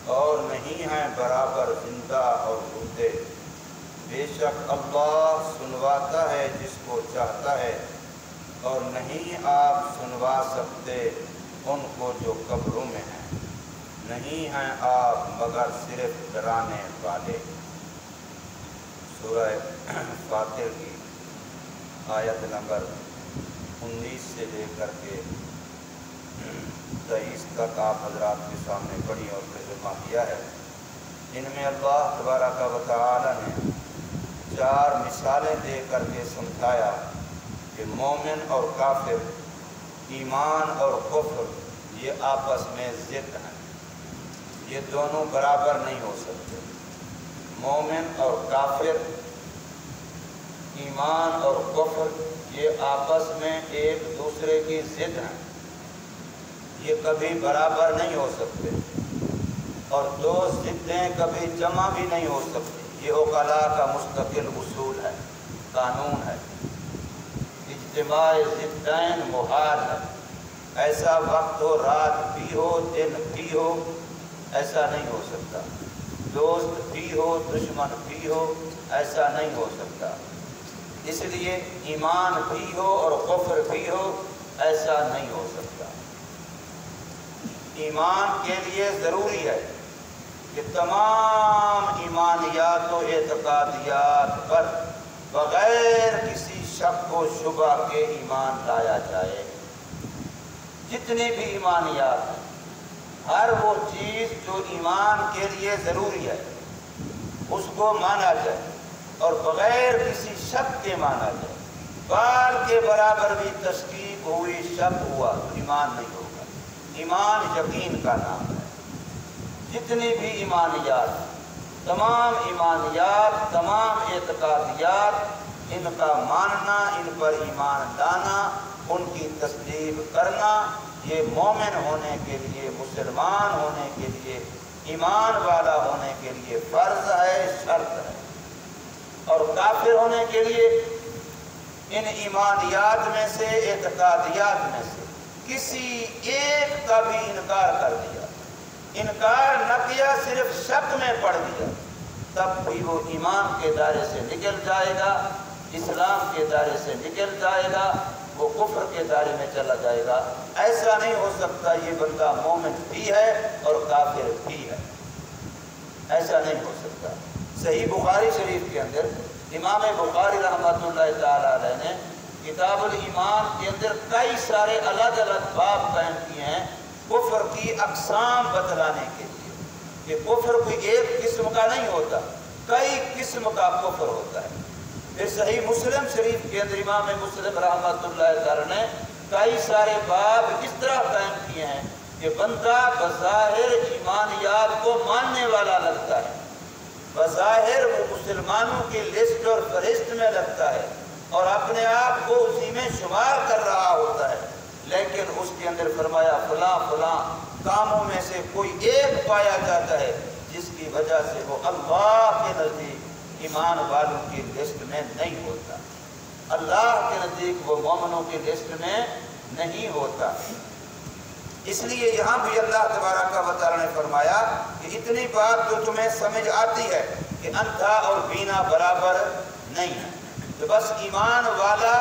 اور نہیں ہیں برابر زندہ اور مردے۔ بے شک اللہ سنواتا ہے جس کو چاہتا ہے، اور نہیں آپ سنوا سکتے ان کو جو قبروں میں ہیں، نہیں ہیں آپ مگر صرف ڈرانے والے۔ سورہ فاطر کی آیت نمبر 19 سے لے کر کے 23 تک آپ حضرات کے سامنے پڑھی اور ترجمہ کیا ہے۔ ان میں اللہ تبارک و تعالی نے 4 مثالیں دے کر کے سمجھایا کہ مومن اور کافر، ایمان اور کفر یہ آپس میں ضد ہیں، یہ دونوں برابر نہیں ہو سکتے۔ مومن اور کافر، ایمان اور کفر یہ آپس میں ایک دوسرے کی ضد ہیں، یہ کبھی برابر نہیں ہو سکتے، اور 2 ضدیں کبھی جمع بھی نہیں ہو سکتی۔ یہ عقلاء کا مستقل اصول ہے، قانون ہے۔ اجتماع ضدین محال ہے، ایسا وقت ہو رات بھی ہو دن بھی ہو، ایسا نہیں ہو سکتا۔ دوست بھی ہو دشمن بھی ہو، ایسا نہیں ہو سکتا۔ اس لیے ایمان بھی ہو اور کفر بھی ہو، ایسا نہیں ہو سکتا۔ ایمان کے لیے ضروری ہے کہ تمام ایمانیات و اعتقادیات پر بغیر کسی شک و شبہ کے ایمان لایا جائے۔ جتنی بھی ایمانیات ہیں، ہر وہ چیز جو ایمان کے لیے ضروری ہے اس کو مانا جائے، اور بغیر کسی شک کے مانا جائے۔ بال کے برابر بھی تشکیک ہوئی، شک ہوا تو ایمان نہیں ہوگا۔ ایمان یقین کا نام ہے۔ جتنی بھی ایمانیات، تمام ایمانیات، تمام اعتقادیات، ان کا ماننا، ان پر ایمان لانا، ان کی تصدیق کرنا، یہ مومن ہونے کے لیے، مسلمان ہونے کے لیے، ایمان والا ہونے کے لیے فرض ہے، شرط ہے۔ اور کافر ہونے کے لیے ان ایمانیات میں سے، اعتقادیات میں سے کسی ایک کا بھی انکار کر دیا، انکار نہ کیا، صرف شک میں پڑ دیا، تب بھی وہ ایمان کے دائرے سے نکل جائے گا، اسلام کے دائرے سے نکل جائے گا، وہ کفر کے دائرے میں چلا جائے گا۔ ایسا نہیں ہو سکتا یہ بندہ مومن بھی ہے اور کافر بھی ہے، ایسا نہیں ہو سکتا۔ صحیح بخاری شریف کے اندر امام بخاری رحمۃ اللہ تعالی علیہ نے کتاب الایمان کے اندر کئی سارے الگ الگ باب قائم کیے ہیں کفر کی اقسام بتلانے کے لیے، کہ کفر کوئی ایک قسم کا نہیں ہوتا، کئی قسم کا کفر ہوتا ہے۔ پھر صحیح مسلم شریف کے اندر امام مسلم رحمۃ اللہ تعالی نے کئی سارے باب اس طرح قائم کیے ہیں کہ بندہ بظاہر ایمانیات کو ماننے والا لگتا ہے، بظاہر وہ مسلمانوں کی لسٹ اور فہرست میں لگتا ہے اور اپنے آپ کو اسی میں شمار کر رہا ہوتا ہے، لیکن اس کے اندر فرمایا فلاں فلاں کاموں میں سے کوئی ایک پایا جاتا ہے جس کی وجہ سے وہ اللہ کے نزدیک ایمان والوں کی لسٹ میں نہیں ہوتا، اللہ کے نزدیک وہ مومنوں کی لسٹ میں نہیں ہوتا۔ اس لیے یہاں بھی اللہ تبارک و تعالی نے فرمایا کہ اتنی بات جو تمہیں سمجھ آتی ہے کہ اندھا اور بینا برابر نہیں ہے، تو بس ایمان والا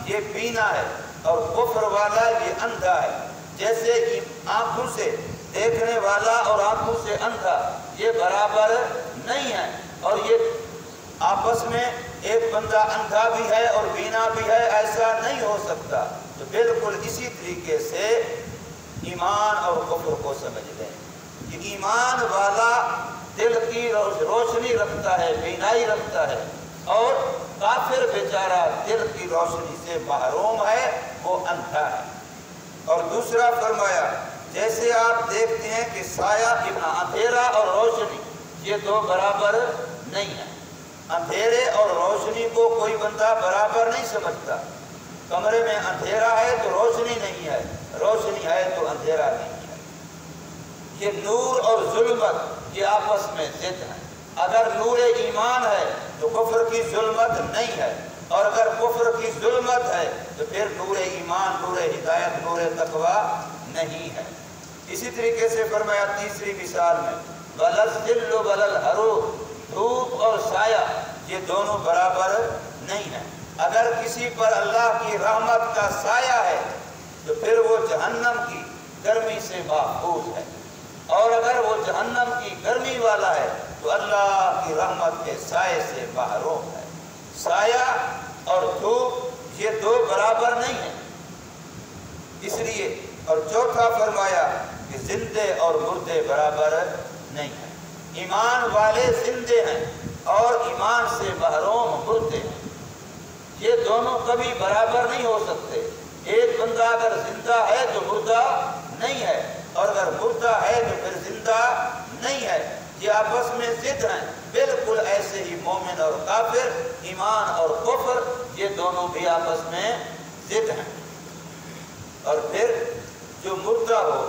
یہ بینا ہے اور کفر والا یہ اندھا ہے۔ جیسے آنکھوں سے دیکھنے والا اور آنکھوں سے اندھا یہ برابر نہیں ہے، اور یہ آپس میں ایک بندہ اندھا بھی ہے اور بینا بھی ہے، ایسا نہیں ہو سکتا۔ تو بالکل اسی طریقے سے ایمان اور کفر کو سمجھ لیں کہ ایمان والا دل کی روشنی رکھتا ہے، بینائی رکھتا ہے، اور کافر بیچارہ دل کی روشنی سے محروم ہے، وہ اندھا ہے۔ اور دوسرا فرمایا جیسے آپ دیکھتے ہیں کہ سایہ اندھیرا اور روشنی یہ دو برابر نہیں ہیں، اندھیرے اور روشنی کو کوئی بندہ برابر نہیں سمجھتا۔ کمرے میں اندھیرا ہے تو روشنی نہیں ہے، روشنی ہے تو اندھیرا نہیں ہے۔ یہ نور اور ظلمت یہ آپس میں ضد ہیں۔ اگر نور ایمان ہے تو کفر کی ظلمت نہیں ہے، اور اگر کفر کی ظلمت ہے تو پھر نور ایمان، نور ہدایت، نور تقویٰ نہیں ہے۔ اسی طریقے سے فرمایا تیسری مثال میں ولا الظل ولا الحرور، دھوپ اور سایہ یہ دونوں برابر نہیں ہیں۔ اگر کسی پر اللہ کی رحمت کا سایہ ہے تو پھر وہ جہنم کی گرمی سے محفوظ ہے، اور اگر وہ جہنم کی گرمی والا ہے تو اللہ کی رحمت کے سائے سے محروم ہے۔ سایہ اور دھوپ یہ دو برابر نہیں ہیں، اس لیے اور چوتھا فرمایا کہ زندے اور مردے برابر نہیں ہیں۔ ایمان والے زندے ہیں اور ایمان سے محروم مردے ہیں، یہ دونوں کبھی برابر نہیں ہو سکتے۔ ایک بندہ اگر زندہ ہے تو مردہ نہیں ہے، اور اگر مردہ ہے تو پھر زندہ نہیں ہے، یہ آپس میں ضد ہیں۔ بالکل ایسے ہی مومن اور کافر، ایمان اور کفر، یہ دونوں بھی آپس میں ضد ہیں۔ اور پھر جو مردہ ہو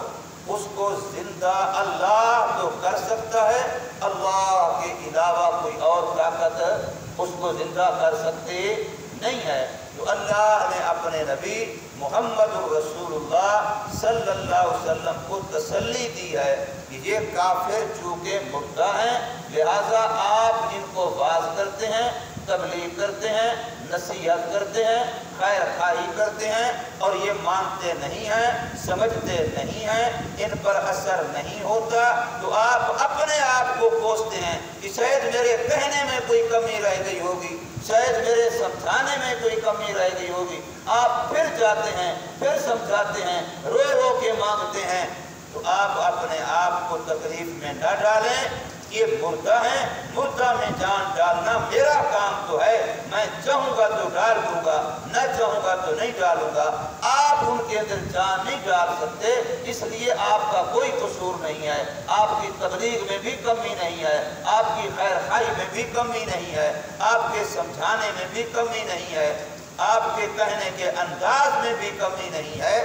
اس کو زندہ اللہ تو کر سکتا ہے، اللہ کے علاوہ کوئی اور طاقت اس کو زندہ کر سکتے نہیں ہے۔ تو اللہ نے اپنے نبی محمد رسول اللہ صلی اللہ علیہ وسلم کو تسلی دی ہے کہ یہ کافر چونکہ مردہ ہیں، لہذا آپ ان کو واعظ کرتے ہیں، تبلیغ کرتے ہیں، نصیحت کرتے ہیں، خیر خواہی کرتے ہیں، اور یہ مانتے نہیں ہیں، سمجھتے نہیں ہیں، ان پر اثر نہیں ہوتا، تو آپ اپنے آپ کو کوستے ہیں کہ شاید میرے کہنے میں کوئی کمی رہ گئی ہوگی، شاید میرے سمجھانے میں کوئی کمی رہ گئی ہوگی۔ آپ پھر جاتے ہیں، پھر سمجھاتے ہیں، رو رو کے مانگتے ہیں، تو آپ اپنے آپ کو تکلیف میں نہ ڈالیں۔ یہ مردہ ہیں، مردہ میں جان ڈالنا میرا کام تو ہے، میں چاہوں گا تو ڈال دوں گا، نہ چاہوں گا تو نہیں ڈالوں گا۔ آپ ان کے اندر جان نہیں ڈال سکتے، اس لیے آپ کا کوئی قصور نہیں ہے، آپ کی تبلیغ میں بھی کمی نہیں ہے، آپ کی خیر خواہی میں بھی کمی نہیں ہے، آپ کے سمجھانے میں بھی کمی نہیں ہے، آپ کے کہنے کے انداز میں بھی کمی نہیں ہے۔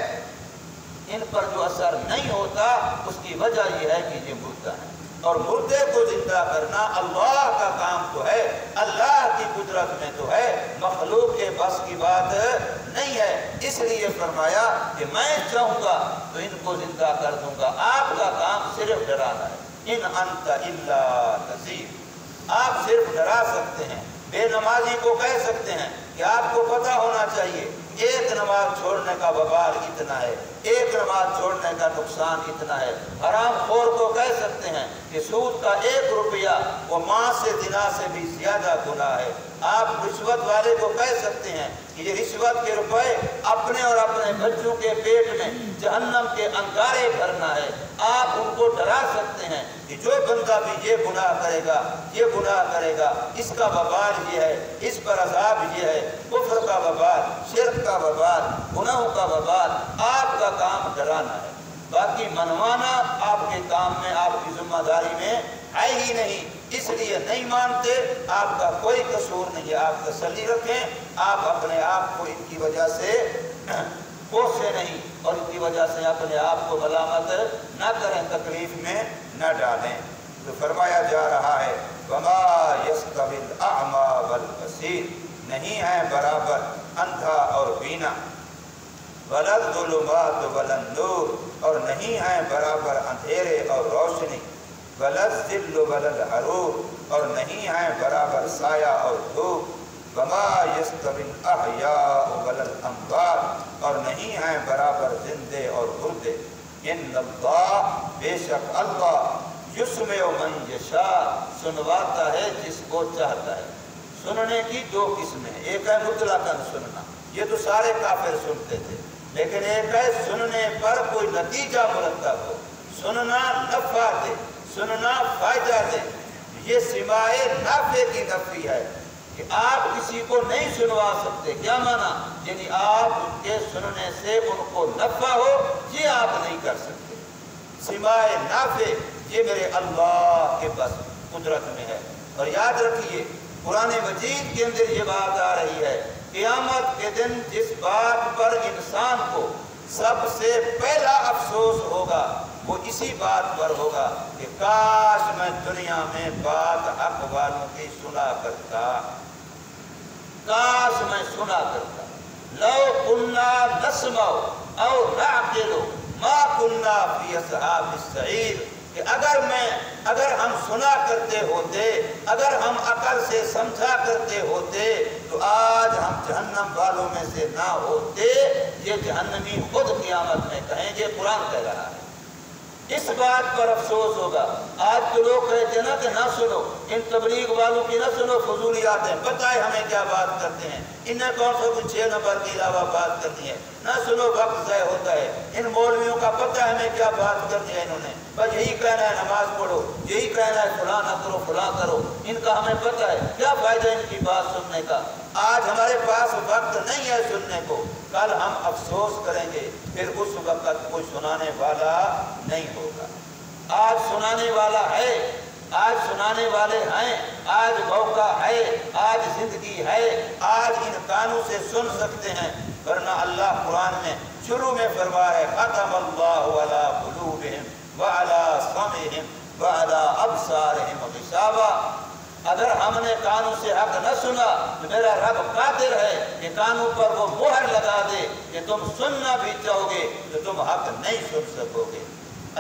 ان پر جو اثر نہیں ہوتا اس کی وجہ یہ ہے کہ یہ مردہ ہے، اور مردے کو زندہ کرنا اللہ کا کام تو ہے، اللہ کی قدرت میں تو ہے، مخلوق کے بس کی بات نہیں ہے۔ اس لیے فرمایا کہ میں چاہوں گا تو ان کو زندہ کر دوں گا، آپ کا کام صرف ڈرانا ہے۔ ان انت الا نذیر، آپ صرف ڈرا سکتے ہیں۔ بے نمازی کو کہہ سکتے ہیں کہ آپ کو پتہ ہونا چاہیے ایک نماز چھوڑنے کا وبال اتنا ہے، ایک نماز چھوڑنے کا نقصان اتنا ہے۔ حرام خور کو کہہ سکتے ہیں کہ سود کا 1 روپیہ وہ ماں سے زنا سے بھی زیادہ گناہ ہے۔ آپ رشوت والے کو کہہ سکتے ہیں کہ یہ رشوت کے روپے اپنے اور اپنے بچوں کے پیٹ میں جہنم کے انگارے بھرنا ہے۔ آپ ان کو ڈرا سکتے ہیں کہ جو بندہ بھی یہ گناہ کرے گا، یہ گناہ کرے گا، اس کا وبال یہ ہے، اس پر عذاب یہ ہے، کفر کا وبال، شرک کا وبال، گناہوں کا وبال۔ آپ کا کام ڈرانا ہے، باقی منوانا آپ کے کام میں، آپ کی ذمہ داری میں ہے ہی نہیں، اس لیے نہیں مانتے، آپ کا کوئی قصور نہیں ہے۔ آپ تسلی رکھیں، آپ اپنے آپ کو ان کی وجہ سے کوسے نہیں، اور ان کی وجہ سے اپنے آپ کو ملامت نہ کریں، تکلیف میں نہ ڈالیں۔ تو فرمایا جا رہا ہے وما یستوی الاعمی والبصیر، نہیں ہے برابر اندھا اور بینا، ولا الظلمات ولا النور، اور نہیں ہے برابر اندھیرے اور روشنی، ولا الظل ولا الحرور، اور نہیں ہے برابر سایہ اور دھوپ، وما یستوی الاحیاء ولا الاموات، اور نہیں ہے برابر زندے اور مردے۔ ان اللہ، بے شک اللہ، یسمع من یشاء، سنواتا ہے جس کو چاہتا ہے۔ سننے کی 2 قسمیں، ایک ہے مطلقاً سننا، یہ تو سارے کافر سنتے تھے، لیکن ایک ہے سننے پر کوئی نتیجہ مرتب ہو، سننا نفع دے، سننا فائدہ دے۔ یہ سماع نافع کی نفی ہے کہ آپ کسی کو نہیں سنوا سکتے۔ کیا معنی؟ یعنی آپ ان کے سننے سے ان کو نفع ہو، یہ آپ نہیں کر سکتے۔ سماع نافع یہ میرے اللہ کے بس قدرت میں ہے۔ اور یاد رکھیے قرآن مجید کے اندر یہ بات آ رہی ہے، قیامت کے دن جس بات پر انسان کو سب سے پہلا افسوس ہوگا وہ اسی بات پر ہوگا کہ کاش میں دنیا میں بات حق والوں کی سنا کرتا، کاش میں سنا کرتا۔ لو کننا نسمع او نعقل ما کننا فی اصحاب السعیر، کہ اگر ہم سنا کرتے ہوتے، اگر ہم عقل سے سمجھا کرتے ہوتے تو آج ہم جہنم والوں میں سے نہ ہوتے۔ یہ جہنمی خود قیامت میں کہیں گے، قرآن کہہ رہا ہے۔ اس بات پر افسوس ہوگا۔ آج تو لوگ کہتے ہیں نا کہ نہ سنو، ان تبلیغ والوں کی نہ سنو، فضولیات ہیں، پتہ ہے ہمیں کیا بات کرتے ہیں، انہیں کون سا کچھ 6 نمبر کے علاوہ بات کرنی ہے، نہ سنو، وقت ضائع ہوتا ہے۔ ان مولویوں کا پتہ ہے ہمیں کیا بات کرنی ہے، انہوں نے بس یہی کہنا ہے نماز پڑھو، یہی کہنا ہے فلاں نہ کرو فلاں کرو، ان کا ہمیں پتہ ہے، کیا فائدہ ان کی بات سننے کا۔ آج ہمارے پاس وقت نہیں ہے سننے کو، کل ہم افسوس کریں گے، پھر اس وقت کوئی سنانے والا نہیں ہوگا۔ آج سنانے والا ہے، آج سنانے والے ہیں، آج موقع ہے، آج زندگی ہے، آج ان کانوں سے سن سکتے ہیں، ورنہ اللہ قرآن میں شروع میں فرمایا ہے ختم اللہ علی قلوبہم وعلی سمعہم وعلی ابصارہم غشاوہ۔ اگر ہم نے کانوں سے حق نہ سنا تو میرا رب قادر ہے کہ کانوں پر وہ مہر لگا دے کہ تم سننا بھی چاہو گے تو تم حق نہیں سن سکو گے۔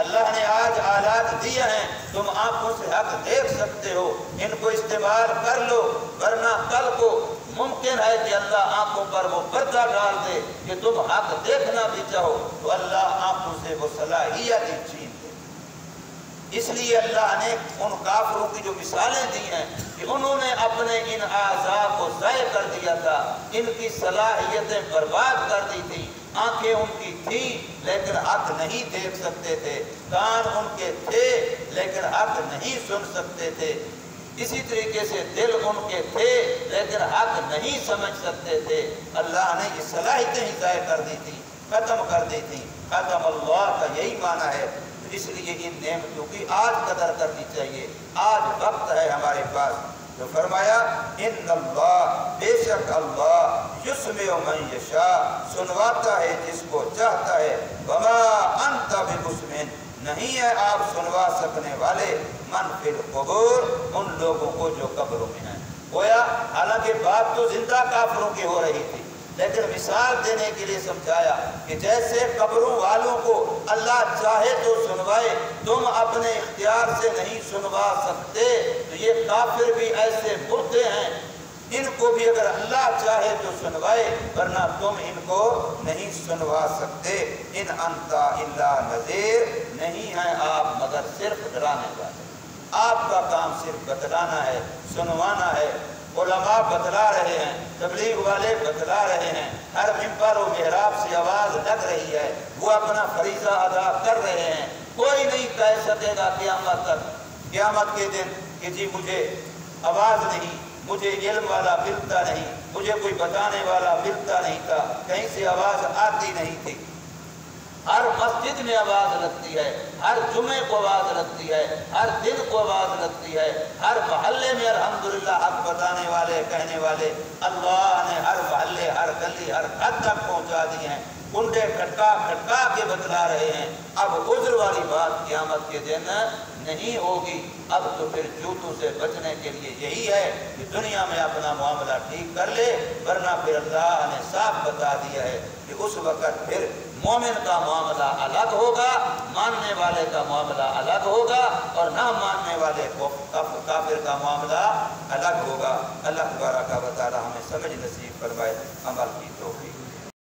اللہ نے آج آلات دیے ہیں، تم آنکھوں سے حق دیکھ سکتے ہو، ان کو استعمال کر لو، ورنہ کل کو ممکن ہے کہ اللہ آنکھوں پر وہ پردہ ڈال دے کہ تم حق دیکھنا بھی چاہو تو اللہ آنکھوں سے وہ صلاحیت ہی چھین دے۔ اس لیے اللہ نے ان کافروں کی جو مثالیں دی ہیں کہ انہوں نے اپنے ان اعضاء کو ضائع کر دیا تھا، ان کی صلاحیتیں برباد کر دی تھی۔ آنکھیں ان کی تھیں لیکن حق نہیں دیکھ سکتے تھے، کان ان کے تھے لیکن حق نہیں سن سکتے تھے، اسی طریقے سے دل ان کے تھے لیکن حق نہیں سمجھ سکتے تھے۔ اللہ نے یہ صلاحیتیں ہی ضائع کر دی تھی، ختم کر دی تھی۔ ختم اللہ کا یہی معنی ہے، اس لیے ان نعمتوں کی آج قدر کرنی چاہیے۔ آج وقت ہے ہمارے پاس، تو فرمایا ان اللہ، بے شک اللہ یسمع من یشاء، سنواتا ہے جس کو چاہتا ہے، وما انت بمسمع، نہیں ہے آپ سنوا سکنے والے، من فی القبور، ان لوگوں کو جو قبروں میں ہیں۔ گویا حالانکہ بات تو زندہ کافروں کی ہو رہی تھی، لیکن مثال دینے کے لیے سمجھایا کہ جیسے قبروں والوں کو اللہ چاہے تو سنوائے، تم اپنے اختیار سے نہیں سنوا سکتے، تو یہ کافر بھی ایسے مردے ہیں، ان کو بھی اگر اللہ چاہے تو سنوائے، ورنہ تم ان کو نہیں سنوا سکتے۔ ان انت الا نذیر، نہیں ہیں آپ مگر صرف ڈرانے والے، آپ کا کام صرف بتلانا ہے، سنوانا ہے۔ علماء بتلا رہے ہیں، تبلیغ والے بتلا رہے ہیں، ہر ممبر و محراب سے آواز لگ رہی ہے، وہ اپنا فریضہ ادا کر رہے ہیں۔ کوئی نہیں کہہ سکے گا قیامت تک، قیامت کے دن کہ جی مجھے آواز نہیں، مجھے علم والا ملتا نہیں، مجھے کوئی بتانے والا ملتا نہیں تھا، کہیں سے آواز آتی نہیں تھی۔ ہر مسجد میں آواز لگتی ہے، ہر جمعے کو آواز لگتی ہے، ہر دن کو آواز لگتی ہے، ہر محلے میں الحمدللہ حق بتانے والے کہنے والے اللہ نے ہر محلے، ہر گلی، ہر گھر تک پہنچا دی ہیں، کنڈے کھٹکا کھٹکا کے بتلا رہے ہیں۔ اب عذر والی بات قیامت کے دن نہیں ہوگی۔ اب تو پھر جوتوں سے بچنے کے لیے یہی ہے کہ دنیا میں اپنا معاملہ ٹھیک کر لے، ورنہ پھر اللہ نے صاف بتا دیا ہے کہ اس وقت پھر مومن کا معاملہ الگ ہوگا، ماننے والے کا معاملہ الگ ہوگا، اور نہ ماننے والے کو کافر کا معاملہ الگ ہوگا۔ اللہ تبارک و تعالی ہمیں سمجھ نصیب فرمائے، عمل کی توفیق۔